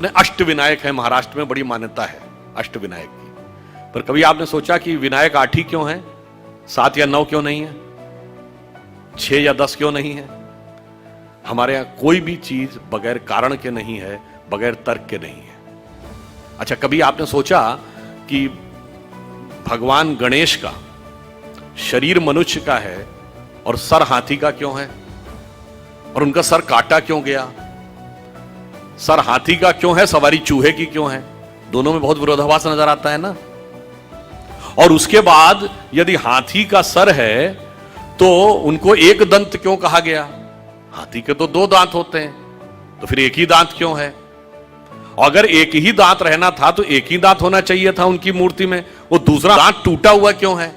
अपने अष्ट विनायक हैं, महाराष्ट्र में बड़ी मान्यता है अष्ट विनायक की। पर कभी आपने सोचा कि विनायक 8 ही क्यों हैं, 7 या 9 क्यों नहीं है, 6 या 10 क्यों नहीं है? हमारे यहां कोई भी चीज बगैर कारण के नहीं है, बगैर तर्क के नहीं है। अच्छा, कभी आपने सोचा कि भगवान गणेश का शरीर मनुष्य का है और सर हाथी का क्यों है? और उनका सर काटा क्यों गया? सर हाथी का क्यों है, सवारी चूहे की क्यों है? दोनों में बहुत विरोधाभास नजर आता है ना। और उसके बाद यदि हाथी का सर है तो उनको एक दंत क्यों कहा गया? हाथी के तो 2 दांत होते हैं, तो फिर एक ही दांत क्यों है? और अगर एक ही दांत रहना था तो एक ही दांत होना चाहिए था उनकी मूर्ति में, वो दूसरा दांत टूटा हुआ क्यों है?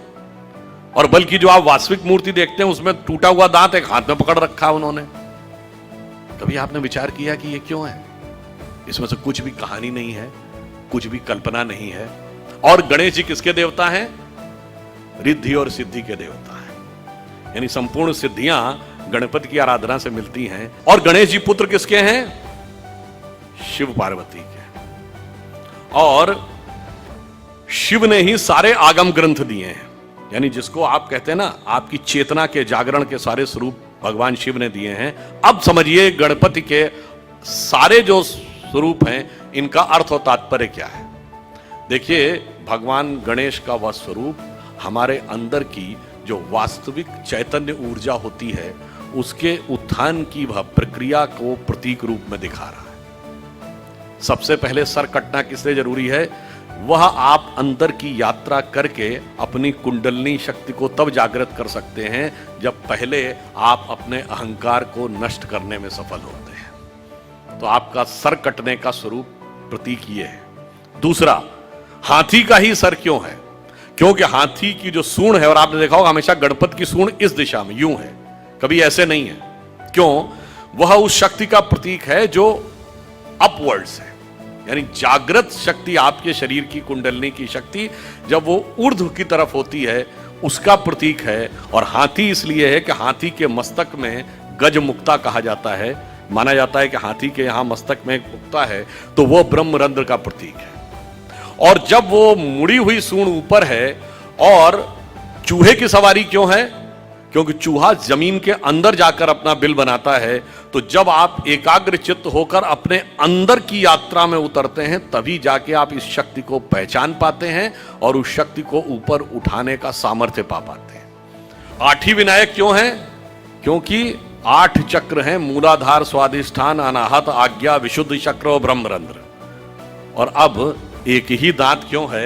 और बल्कि जो आप वास्तविक मूर्ति देखते हैं उसमें टूटा हुआ दांत एक हाथ में पकड़ रखा उन्होंने। कभी आपने विचार किया कि ये क्यों है? इसमें से कुछ भी कहानी नहीं है, कुछ भी कल्पना नहीं है। और गणेश जी किसके देवता हैं? रिद्धि और सिद्धि के देवता हैं, यानी संपूर्ण सिद्धियां गणपति की आराधना से मिलती हैं। और गणेश जी पुत्र किसके हैं? शिव पार्वती के। और शिव ने ही सारे आगम ग्रंथ दिए हैं, यानी जिसको आप कहते हैं ना, आपकी चेतना के जागरण के सारे स्वरूप भगवान शिव ने दिए हैं। अब समझिए गणपति के सारे जो स्वरूप हैं इनका अर्थ और तात्पर्य क्या है। देखिए, भगवान गणेश का वह स्वरूप हमारे अंदर की जो वास्तविक चैतन्य ऊर्जा होती है उसके उत्थान की वह प्रक्रिया को प्रतीक रूप में दिखा रहा है। सबसे पहले सर कटना किस लिए जरूरी है? वह आप अंदर की यात्रा करके अपनी कुंडलनी शक्ति को तब जागृत कर सकते हैं जब पहले आप अपने अहंकार को नष्ट करने में सफल होते हैं। तो आपका सर कटने का स्वरूप प्रतीक ये है। दूसरा, हाथी का ही सर क्यों है? क्योंकि हाथी की जो सूंड है, और आपने देखा होगा हमेशा गणपति की सूंड इस दिशा में यूं है, कभी ऐसे नहीं है। क्यों? वह उस शक्ति का प्रतीक है जो अपवर्ड्स है, यानी जागृत शक्ति, आपके शरीर की कुंडलनी की शक्ति जब वो ऊर्ध्व की तरफ होती है उसका प्रतीक है। और हाथी इसलिए है कि हाथी के मस्तक में गज मुक्ता कहा जाता है। माना जाता है कि हाथी के यहां मस्तक में एक मुक्ता है तो वो ब्रह्मरंध्र का प्रतीक है। और जब वो मुड़ी हुई सूंड ऊपर है, और चूहे की सवारी क्यों है? क्योंकि चूहा जमीन के अंदर जाकर अपना बिल बनाता है। तो जब आप एकाग्र चित्त होकर अपने अंदर की यात्रा में उतरते हैं तभी जाके आप इस शक्ति को पहचान पाते हैं और उस शक्ति को ऊपर उठाने का सामर्थ्य पा पाते हैं। 8 ही विनायक क्यों हैं? क्योंकि 8 चक्र हैं, मूलाधार, स्वाधिष्ठान, अनाहत, आज्ञा, विशुद्ध चक्र और ब्रह्मरंध्र। और अब एक ही दांत क्यों है?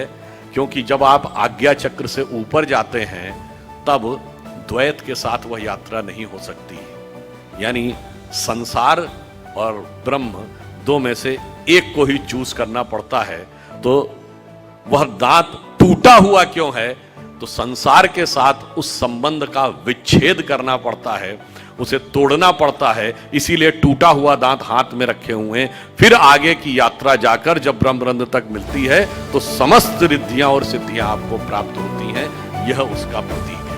क्योंकि जब आप आज्ञा चक्र से ऊपर जाते हैं तब द्वैत के साथ वह यात्रा नहीं हो सकती, यानी संसार और ब्रह्म 2 में से एक को ही चूज करना पड़ता है। तो वह दांत टूटा हुआ क्यों है? तो संसार के साथ उस संबंध का विच्छेद करना पड़ता है, उसे तोड़ना पड़ता है। इसीलिए टूटा हुआ दांत हाथ में रखे हुए हैं। फिर आगे की यात्रा जाकर जब ब्रह्मरंध्र तक मिलती है तो समस्त रिद्धियां और सिद्धियां आपको प्राप्त होती हैं। यह उसका प्रतीक है।